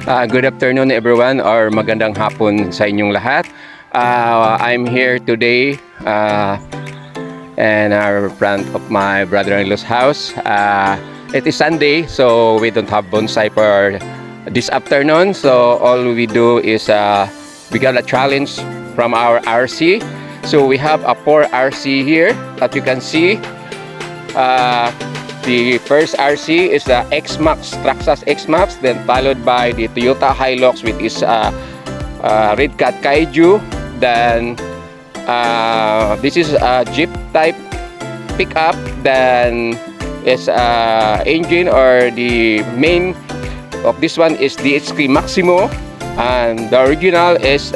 Good afternoon everyone, or magandang hapon sa inyong lahat. I'm here today in our front of my brother-in-law's house. It is Sunday, so we don't have bonsai for this afternoon. So all we do is we got a challenge from our RC. So we have a 4 RC here that you can see. The first RC is the xmaxx, traxxas xmaxx, then followed by the Toyota Hilux with its redcat kaiju. Then this is a Jeep type pickup. Then is engine, or the main of this one is the xmaximo, and the original is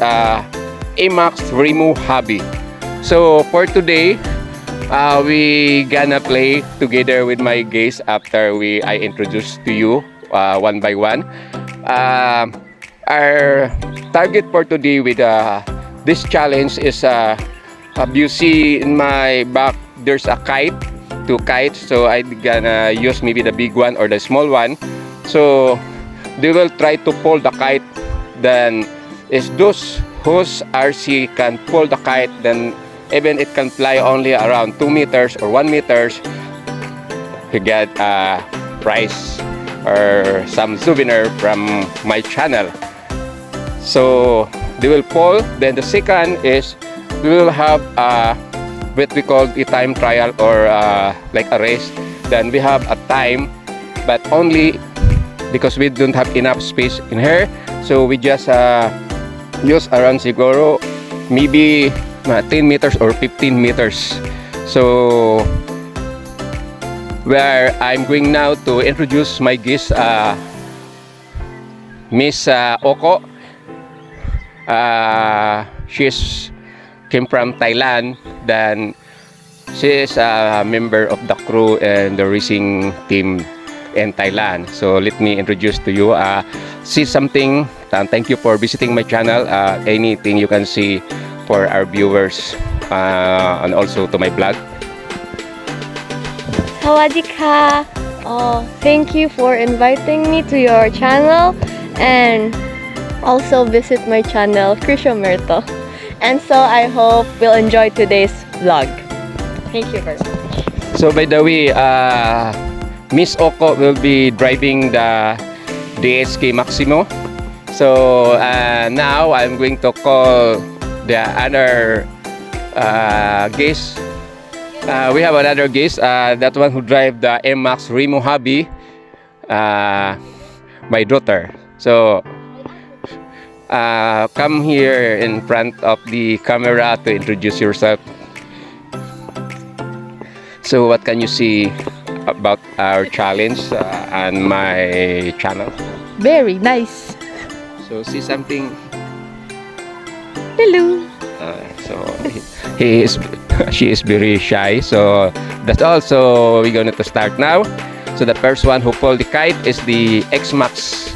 mmax remohobby. So for today, we gonna play together with my guests after I introduce to you one by one. Our target for today with this challenge is you see in my back there's a kite, 2 kites. So I gonna use maybe the big one or the small one. So they will try to pull the kite. Then is those whose RC can pull the kite, then even it can fly only around 2 meters or 1 meters, you get a prize or some souvenir from my channel. So they will pull. Then the second is we will have what we call a time trial, or like a race. Then we have a time, but only because we don't have enough space in here, so we just use around siguro maybe 10 meters or 15 meters. So where I'm going now to introduce my guest, Miss Oko. She's came from Thailand. Then she is a member of the crew and the racing team in Thailand. So let me introduce to you. See something. Thank you for visiting my channel. Anything you can see for our viewers, and also to my blog. Sawadika. Thank you for inviting me to your channel, and also visit my channel, Krisha Merto. And so I hope we'll enjoy today's vlog. Thank you very much. So by the way, Miss Oko will be driving the DSK Maximo. So now I'm going to call the other guest. We have another guest, that one who drive the mmax remohobby, my daughter. So come here in front of the camera to introduce yourself. So what can you see about our challenge on my channel? Very nice. So see something. Hello. So she is very shy. So that's all. So we're going to start now. So the first one who pulled the kite is the xmaxx.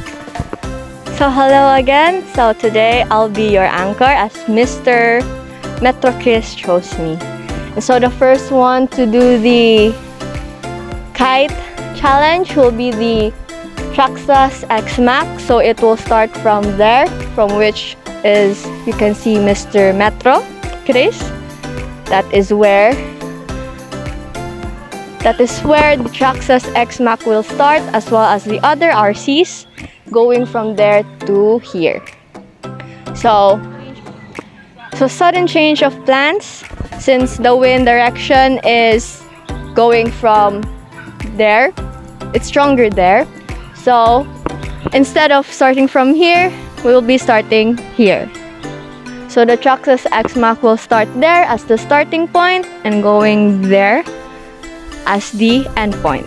So hello again. So today I'll be your anchor as Mr. Metro Chris chose me. And so the first one to do the kite challenge will be the traxxas xmaxx. So it will start from there, from which is you can see Mr. Metro Chris. That is where the traxxas xmaxx will start, as well as the other RCs going from there to here. So sudden change of plans, since the wind direction is going from there, it's stronger there. So instead of starting from here, we will be starting here. So the traxxas xmaxx will start there as the starting point and going there as the end point.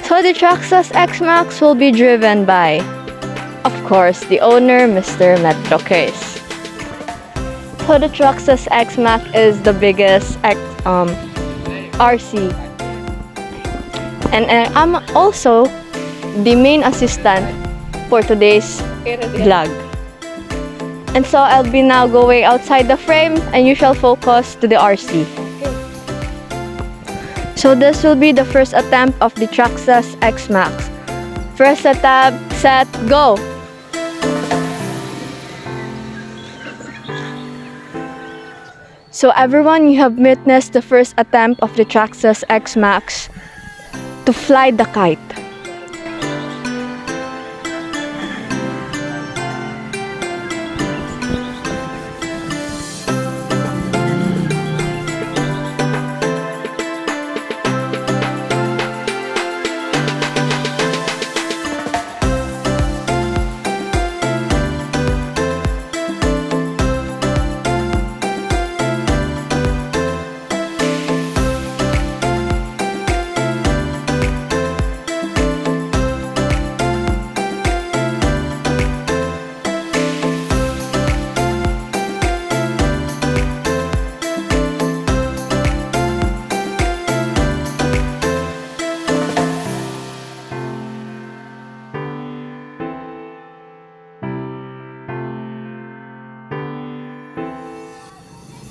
So the traxxas xmaxx will be driven by, of course, the owner, Mr. Metro Chris. So the traxxas xmaxx is the biggest RC. And I'm also the main assistant for today's vlog. And so I'll be now going outside the frame, and you shall focus to the RC. So this will be the first attempt of the traxxas xmaxx. First attempt, set, go! So everyone, you have witnessed the first attempt of the Traxxas xmaxx to fly the kite.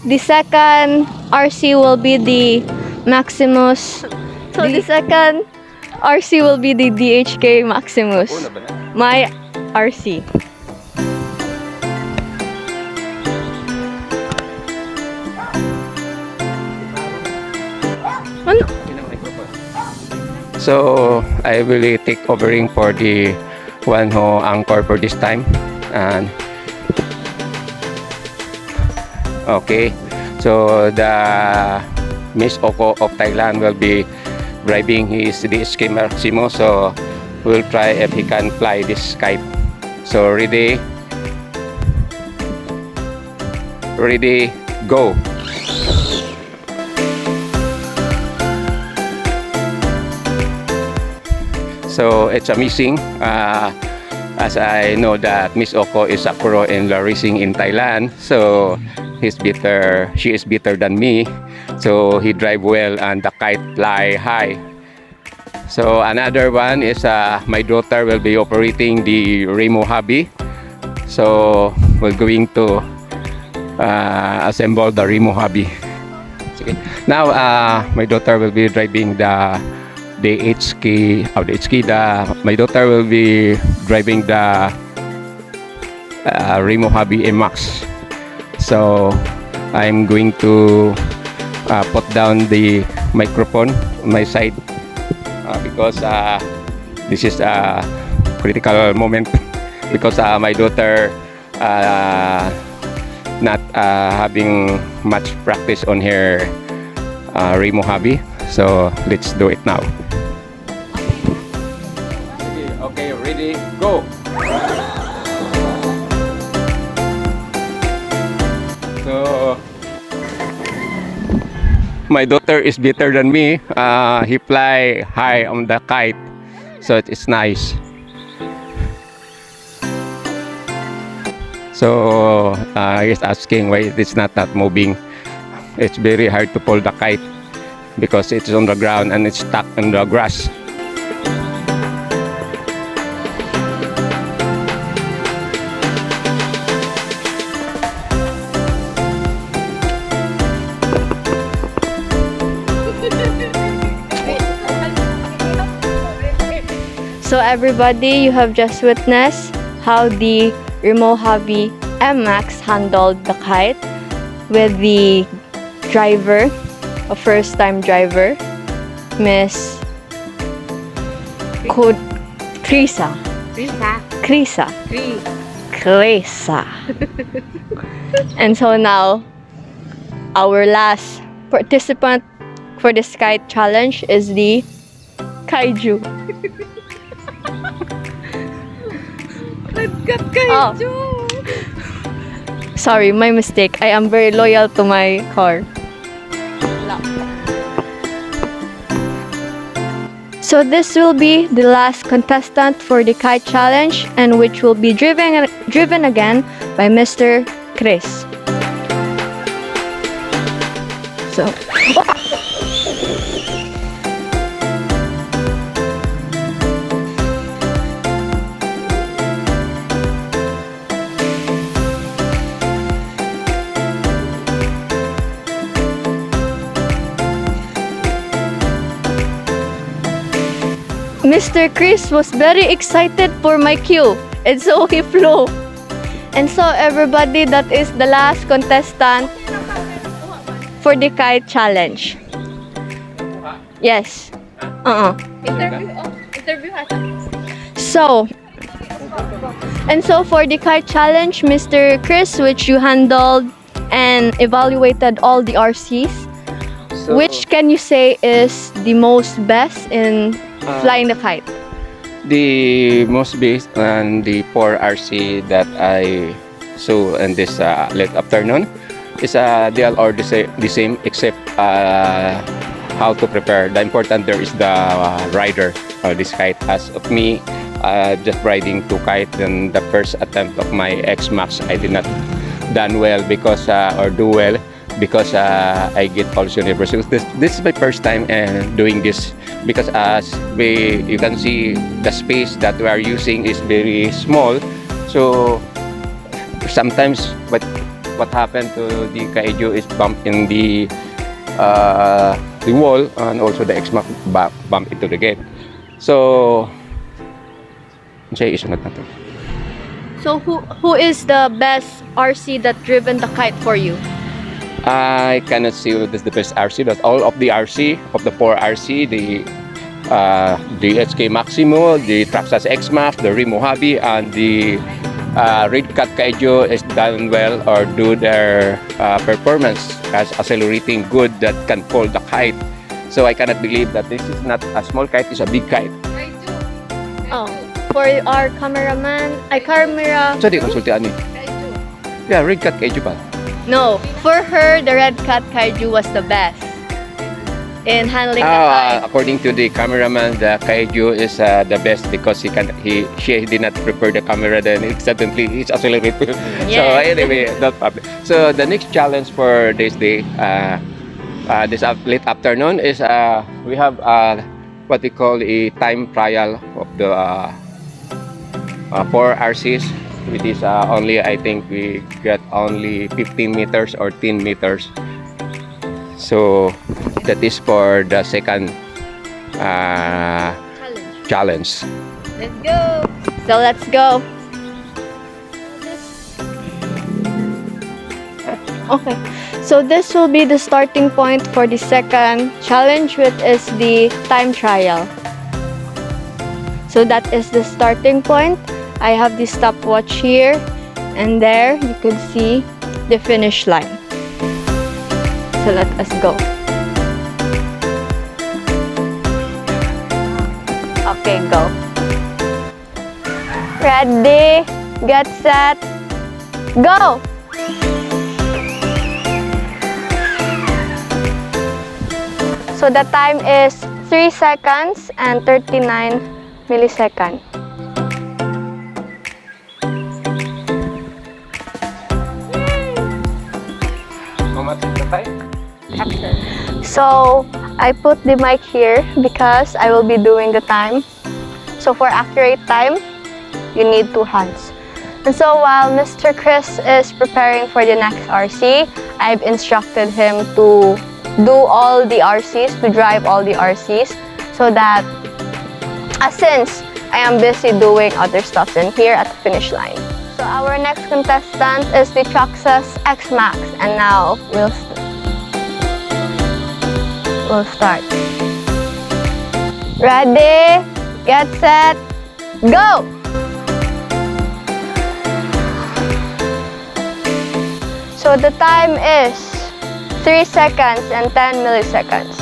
The second RC will be the Maximus. So the second RC will be the DHK Maximus. My RC. Ano? So I will take overing for the one who anchor for this time. And okay, so the Miss Oko of Thailand will be driving his DSK Maximo, so we'll try if he can fly this kite. So ready, go. So it's amazing, as I know that Miss Oko is a pro in the racing in Thailand, so she is better than me, so he drive well and the kite fly high. So another one is my daughter will be operating the remohobby, so we're going to assemble the remohobby. Okay. Now my daughter will be driving my daughter will be driving the remohobby mmax. So I'm going to put down the microphone on my side because this is a critical moment because my daughter not having much practice on her remohobby. So let's do it now. Okay, ready, go. So my daughter is better than me. He fly high on the kite, so it's nice. So he's asking why it's not moving. It's very hard to pull the kite because it's on the ground and it's stuck in the grass. So everybody, you have just witnessed how the remohobby mmax handled the kite with the driver, a first-time driver, Miss Krisa. And so now, our last participant for this kite challenge is the kaiju. Redcat kaiju! Sorry, my mistake. I am very loyal to my car. So this will be the last contestant for the kite challenge, and which will be driven again by Mr. Chris. So Mr. Chris was very excited for my cue, and so he flew. And so everybody, that is the last contestant. for the kite challenge. Yes. Interview So, and so for the kite challenge, Mr. Chris, which you handled and evaluated all the RCs, So, which can you say is the most best in flying the kite? the most based on the 4 RC that I saw in this late afternoon is they all are the same except how to prepare. The important there is the rider of this kite. As of me, just riding to kite, then the first attempt of my xmaxx, I did not done well because or do well because I get false universe. This is my first time doing this because as you can see the space that we are using is very small. So sometimes what happened to the kaiju is bump in the wall and also the xmaxx bump into the gate. So siya isunod natin. So who is the best RC that driven the kite for you? I cannot say who is the best RC, but all of the RC, of the 4 RC, the HK Maximo, the Traxxas xmaxx, the remohobby, and the redcat kaiju is done well or do their performance as accelerating good that can fold the kite. So I cannot believe that this is not a small kite, it's a big kite. Oh, for our cameraman, camera. So di konsultihan ni. Yeah, redcat kaiju pa. No, for her, the red cat kaiju was the best in handling the kite. According to the cameraman, the kaiju is the best because she did not prepare the camera, then it suddenly it's accelerated. So Yes. anyway, not problem. So the next challenge for this day, this late afternoon is we have what we call a time trial of the 4 RCs. It is only, I think we got only 15 meters or 10 meters. So that is for the second challenge. Let's go. So let's go. Okay. So this will be the starting point for the second challenge, which is the time trial. So that is the starting point. I have the stopwatch here, and there you could see the finish line. So let us go. Okay, go. Ready, get set, go! So the time is 3 seconds and 39 milliseconds. So I put the mic here because I will be doing the time. So for accurate time, you need 2 hands. And so while Mr. Chris is preparing for the next RC, I've instructed him to do all the RCs, to drive all the RCs, so that since I am busy doing other stuff in here at the finish line. So our next contestant is the traxxas xmaxx, and now we'll start. Ready, get set, go! So the time is 3 seconds and 10 milliseconds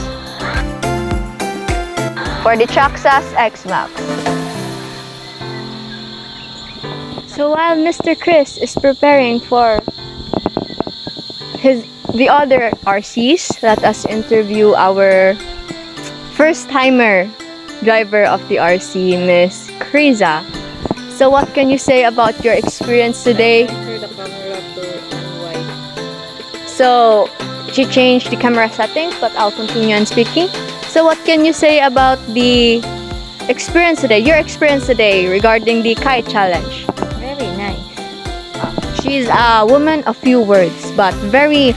for the traxxas xmaxx. So while Mr. Chris is preparing for the other RCs, let us interview our first-timer driver of the RC, Miss Kriza. So what can you say about your experience today? the camera to wide. So she changed the camera settings, but I'll continue on speaking. So what can you say about the experience today, your experience today regarding the kite challenge? Very nice. She's a woman of few words, but very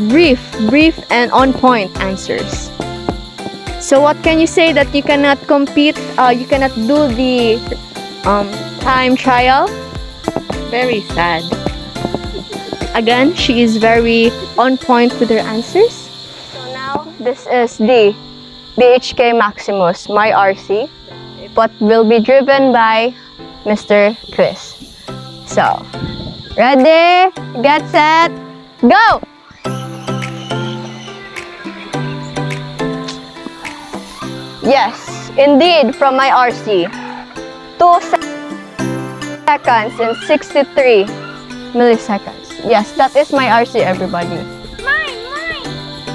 brief and on point answers. So what can you say that you cannot compete, you cannot do the time trial? Very sad. Again, she is very on point with her answers. So now, this is the BHK Maximus, my RC, but will be driven by Mr. Chris. So, ready, get set, go! Yes, indeed, from my RC. 2 seconds and 63 milliseconds. Yes, that is my RC, everybody.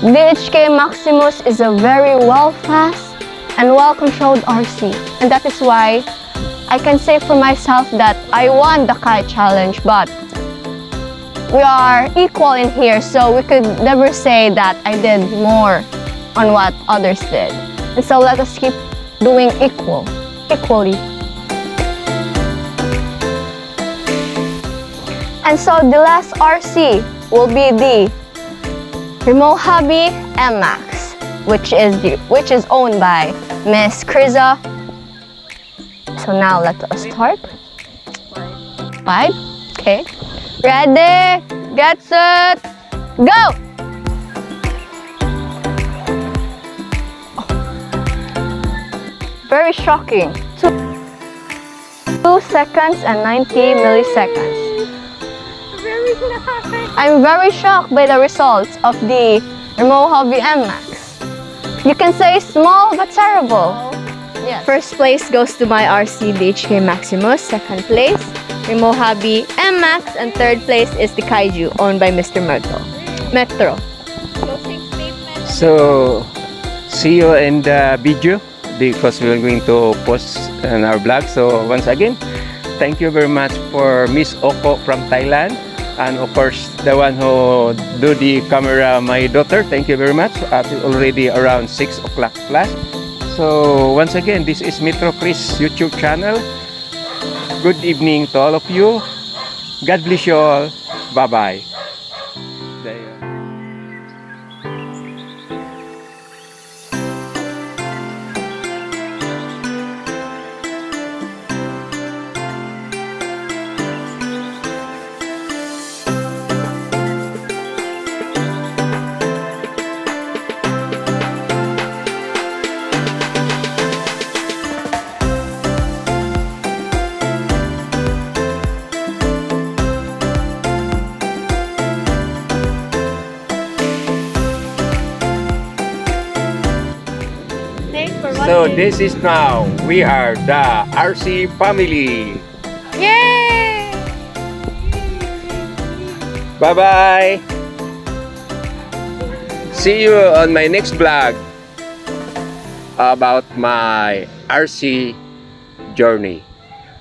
BHK Maximus is a very well-fast and well-controlled RC. And that is why I can say for myself that I won the Kite Challenge, but we are equal in here, so we could never say that I did more on what others did. And so let us keep doing equally. And so the last RC will be the remohobby mmax, which is owned by Miss Kriza. So now let us start. 5. Okay. Ready, get set, go! Very shocking. 2 seconds and 90 milliseconds. I'm very shocked by the results of the remohobby mmax. You can say small but terrible. Yes. First place goes to my RC BHK Maximus. Second place, remohobby mmax, and third place is the kaiju owned by Mr. Metro. So, see you in the video because we're going to post on our blog. So, once again, thank you very much for Miss Oko from Thailand. And of course, the one who do the camera, my daughter. Thank you very much. Already around 6 o'clock plus. So, once again, this is Metro Chris YouTube channel. Good evening to all of you. God bless you all. Bye-bye. So this is now, we are the RC family. Yay! Bye-bye. See you on my next vlog about my RC journey.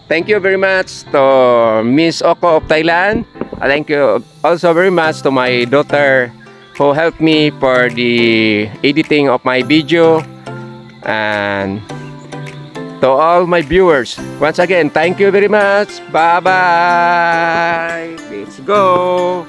Thank you very much to Miss Oko of Thailand. Thank you also very much to my daughter who helped me for the editing of my video. And to all my viewers, once again, thank you very much. Bye-bye. Let's go.